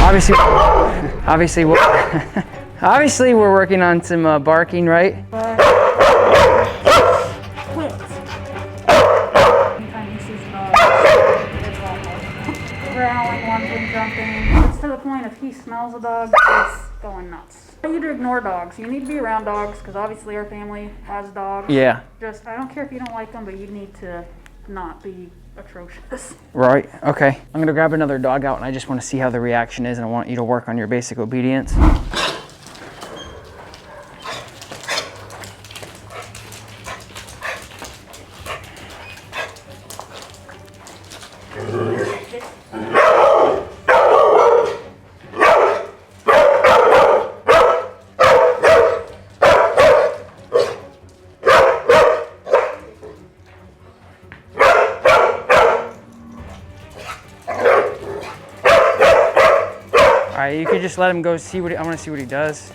Obviously we're working on some barking, right? Growling, lunging, jumping. It's to the point if he smells a dog, he's going nuts. I need to ignore dogs. You need to be around dogs because obviously our family has dogs. Yeah. Just, I don't care if you don't like them, but you need to not be atrocious. Right, okay. I'm gonna grab another dog out and I just wanna see how the reaction is, and I want you to work on your basic obedience. All right, you could just let him go see what I want to see what he does.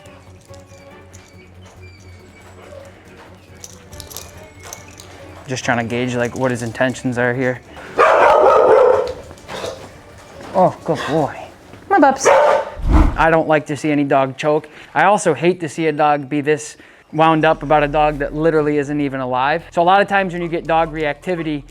Just trying to gauge like what his intentions are here. Oh, good boy. Come on, pups. I don't like to see any dog choke. I also hate to see a dog be this wound up about a dog that literally isn't even alive. So a lot of times when you get dog reactivity,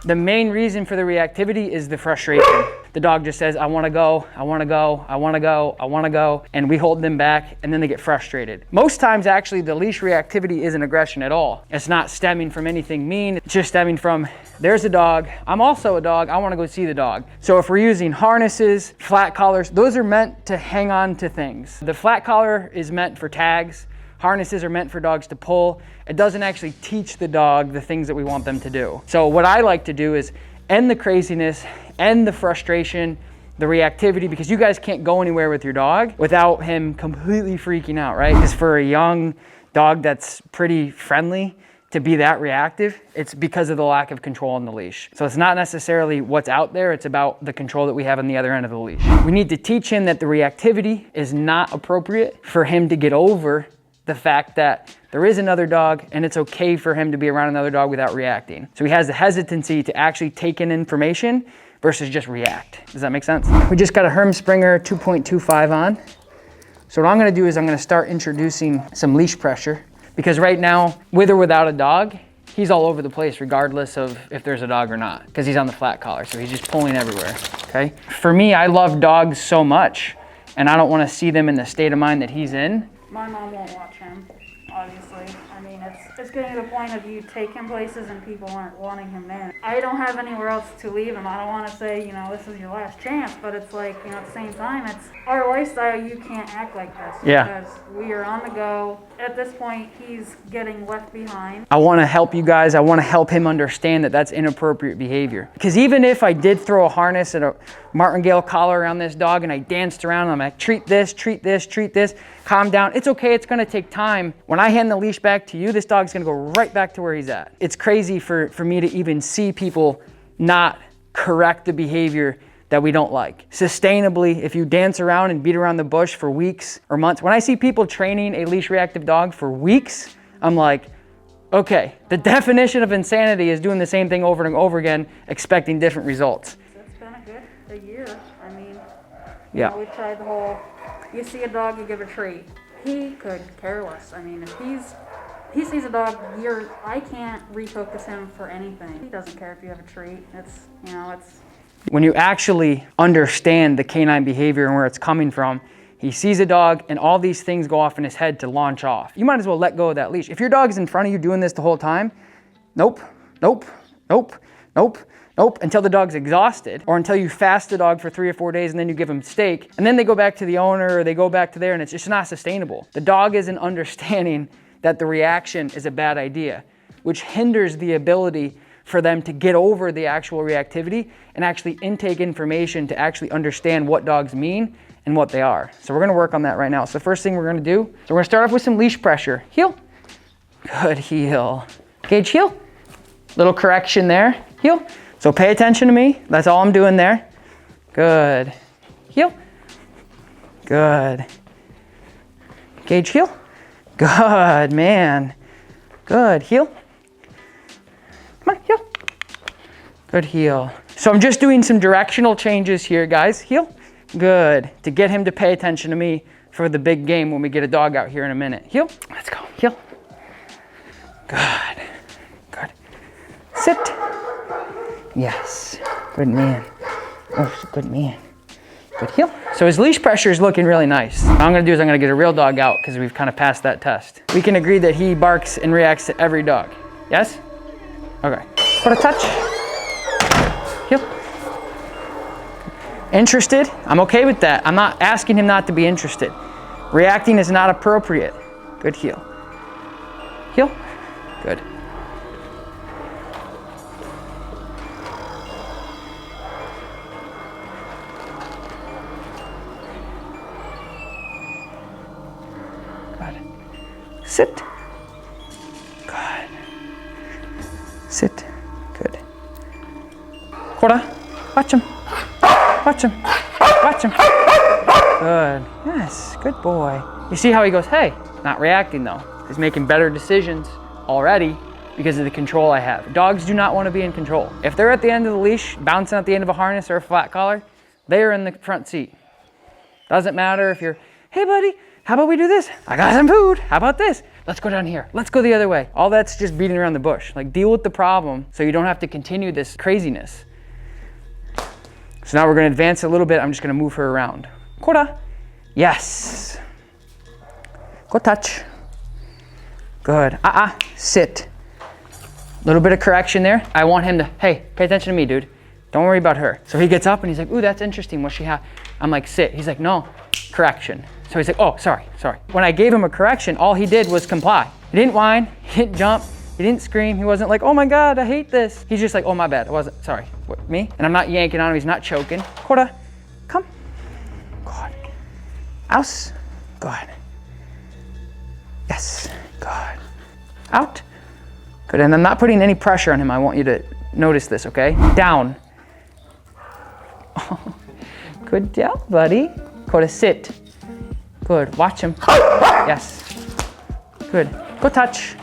the main reason for the reactivity is the frustration. The dog just says, I wanna go, I wanna go, I wanna go, I wanna go, and we hold them back and then they get frustrated. Most times actually the leash reactivity isn't aggression at all. It's not stemming from anything mean, it's just stemming from, there's a dog, I'm also a dog, I wanna go see the dog. So if we're using harnesses, flat collars, those are meant to hang on to things. The flat collar is meant for tags. Harnesses are meant for dogs to pull. It doesn't actually teach the dog the things that we want them to do. So what I like to do is end the craziness, end the frustration, the reactivity, because you guys can't go anywhere with your dog without him completely freaking out, right? Because for a young dog that's pretty friendly to be that reactive, it's because of the lack of control on the leash. So it's not necessarily what's out there, it's about the control that we have on the other end of the leash. We need to teach him that the reactivity is not appropriate for him to get over the fact that there is another dog and it's okay for him to be around another dog without reacting. So he has the hesitancy to actually take in information versus just react. Does that make sense? We just got a Hermspringer 2.25 on. So what I'm gonna do is I'm gonna start introducing some leash pressure, because right now, with or without a dog, he's all over the place regardless of if there's a dog or not, because he's on the flat collar, so he's just pulling everywhere, okay? For me, I love dogs so much, and I don't wanna see them in the state of mind that he's in. My mom won't watch him, obviously. I mean, it's getting to the point of you take him places and people aren't wanting him there. I don't have anywhere else to leave him. I don't want to say, you know, this is your last chance, but it's like, you know, at the same time, it's our lifestyle. You can't act like this. Yeah. Because we are on the go. At this point, he's getting left behind. I want to help you guys. I want to help him understand that that's inappropriate behavior. Because even if I did throw a harness and a martingale collar around this dog and I danced around and I'm like, treat this, treat this, treat this, calm down. It's okay. It's going to take time. When I hand the leash back to you, this dog's going to go right back to where he's at. It's crazy for me to even see people not correct the behavior that we don't like. Sustainably, if you dance around and beat around the bush for weeks or months, when I see people training a leash reactive dog for weeks, I'm like, okay, the definition of insanity is doing the same thing over and over again, expecting different results. It's been a year. I mean, yeah. You know, we've tried the whole, you see a dog, you give a treat. He could care less. I mean, if he sees a dog, I can't refocus him for anything. He doesn't care if you have a treat. It's, you know, it's. When you actually understand the canine behavior and where it's coming from, he sees a dog and all these things go off in his head to launch off. You might as well let go of that leash. If your dog is in front of you doing this the whole time, nope, nope, nope, nope, nope, until the dog's exhausted, or until you fast the dog for 3 or 4 days and then you give him steak, and then they go back to the owner or they go back to there, and it's just not sustainable. The dog isn't understanding that the reaction is a bad idea, which hinders the ability for them to get over the actual reactivity and actually intake information to actually understand what dogs mean and what they are. So we're gonna work on that right now. So the first thing we're gonna do, so we're gonna start off with some leash pressure. Heel. Good, heel. Gage, heel. Little correction there, heel. So pay attention to me. That's all I'm doing there. Good. Heel. Good. Gage, heel. Good, man. Good, heel. Come on, heel. Good, heel. So I'm just doing some directional changes here, guys. Heel. Good. To get him to pay attention to me for the big game when we get a dog out here in a minute. Heel. Let's go. Heel. Good. Good. Sit. Yes. Good man. Oh, good man. Good heel. So his leash pressure is looking really nice. What I'm gonna do is I'm gonna get a real dog out because we've kind of passed that test. We can agree that he barks and reacts to every dog. Yes? Okay. Put a touch. Heel. Interested? I'm okay with that. I'm not asking him not to be interested. Reacting is not appropriate. Good heel. Heel. Good. Good. Sit. Good. Sit. Good. Quarter. Watch him. Watch him. Watch him. Good. Yes. Good boy. You see how he goes, hey, not reacting though. He's making better decisions already because of the control I have. Dogs do not want to be in control. If they're at the end of the leash, bouncing at the end of a harness or a flat collar, they are in the front seat. Doesn't matter if you're, hey buddy, how about we do this? I got some food. How about this? Let's go down here. Let's go the other way. All that's just beating around the bush. Like, deal with the problem so you don't have to continue this craziness. So now we're going to advance a little bit. I'm just going to move her around. Quarter. Yes. Go touch. Good. Sit. A little bit of correction there. I want him to, hey, pay attention to me, dude. Don't worry about her. So he gets up and he's like, ooh, that's interesting. What she have? I'm like, sit. He's like, no, correction. So he's like, oh, sorry. When I gave him a correction, all he did was comply. He didn't whine. He didn't jump. He didn't scream. He wasn't like, oh my God, I hate this. He's just like, oh my bad. I wasn't, sorry. What, me? And I'm not yanking on him. He's not choking. Quarter. Come. Good. Aus. Good. Yes. Good. Out. Good. And I'm not putting any pressure on him. I want you to notice this, okay? Down. Oh, good job, buddy. Go to sit. Good. Watch him. Yes. Good. Go touch.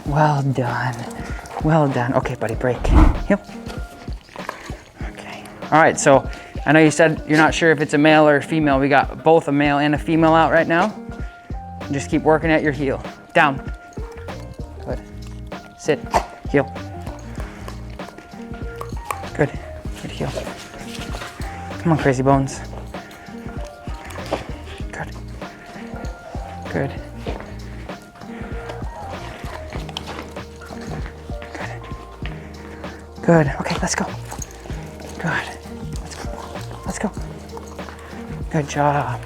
Well done. Well done. Okay, buddy, break. Heel. Okay. All right, so I know you said you're not sure if it's a male or a female. We got both a male and a female out right now. Just keep working at your heel. Down. Good. Sit. Heel. Good. Good heel. Come on, crazy bones. Good. Good. Good. Okay, let's go. Good. Let's go. Let's go. Good job.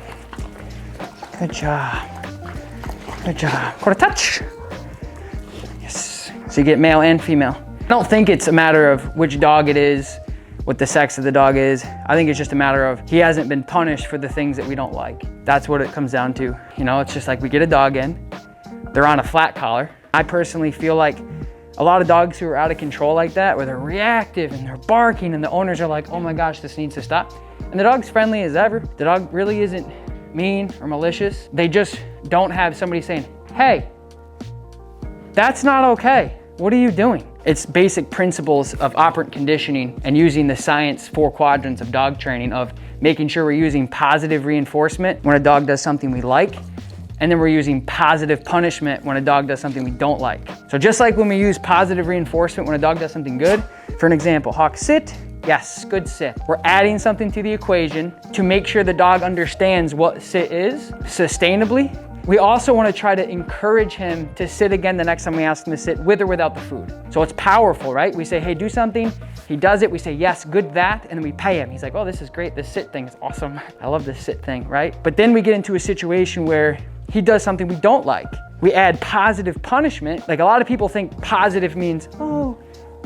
Good job. Good job. Quarter touch. Yes. So you get male and female. I don't think it's a matter of which dog it is, what the sex of the dog is. I think it's just a matter of he hasn't been punished for the things that we don't like. That's what it comes down to. You know, it's just like we get a dog in, they're on a flat collar. I personally feel like a lot of dogs who are out of control like that, where they're reactive and they're barking and the owners are like, oh my gosh, this needs to stop. And the dog's friendly as ever. The dog really isn't mean or malicious. They just don't have somebody saying, hey, that's not okay. What are you doing? It's basic principles of operant conditioning and using the science 4 quadrants of dog training of making sure we're using positive reinforcement when a dog does something we like, and then we're using positive punishment when a dog does something we don't like. So just like when we use positive reinforcement when a dog does something good, for an example, Hawk, sit. Yes, good sit. We're adding something to the equation to make sure the dog understands what sit is sustainably. We also want to try to encourage him to sit again the next time we ask him to sit, with or without the food. So it's powerful, right? We say, hey, do something. He does it. We say, yes, good that. And then we pay him. He's like, oh, this is great. This sit thing is awesome. I love this sit thing, right? But then we get into a situation where he does something we don't like. We add positive punishment. Like, a lot of people think positive means, oh,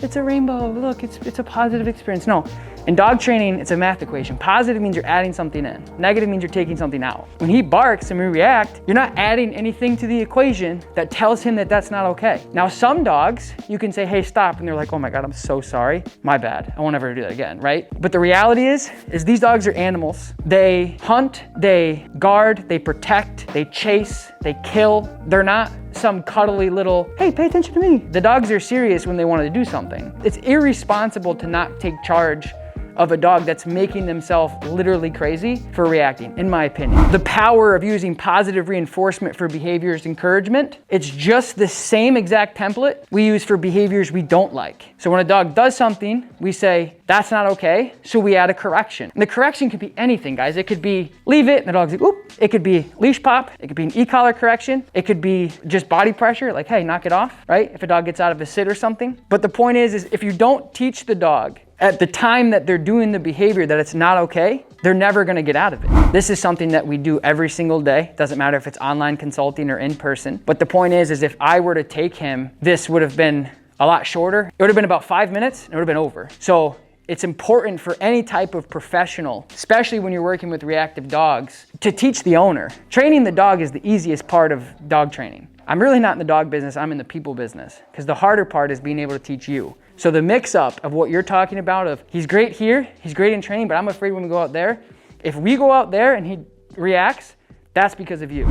it's a rainbow. Look, it's a positive experience. No, in dog training, it's a math equation. Positive means you're adding something in. Negative means you're taking something out. When he barks and we react, you're not adding anything to the equation that tells him that that's not okay. Now, some dogs, you can say, hey, stop. And they're like, oh my God, I'm so sorry. My bad. I won't ever do that again, right? But the reality is these dogs are animals. They hunt, they guard, they protect, they chase, they kill. They're not some cuddly little, hey, pay attention to me. The dogs are serious when they want to do something. It's irresponsible to not take charge of a dog that's making themselves literally crazy for reacting, in my opinion. The power of using positive reinforcement for behaviors encouragement, it's just the same exact template we use for behaviors we don't like. So when a dog does something, we say, that's not okay, so we add a correction. And the correction could be anything, guys. It could be leave it, and the dog's like, oop. It could be leash pop. It could be an e-collar correction. It could be just body pressure, like, hey, knock it off, right? If a dog gets out of a sit or something. But the point is if you don't teach the dog at the time that they're doing the behavior that it's not okay, they're never gonna get out of it. This is something that we do every single day. Doesn't matter if it's online consulting or in person. But the point is if I were to take him, this would have been a lot shorter. It would have been about 5 minutes and it would have been over. So it's important for any type of professional, especially when you're working with reactive dogs, to teach the owner. Training the dog is the easiest part of dog training. I'm really not in the dog business, I'm in the people business, because the harder part is being able to teach you. So the mix up of what you're talking about of he's great here, he's great in training, but I'm afraid when we go out there, if we go out there and he reacts, that's because of you.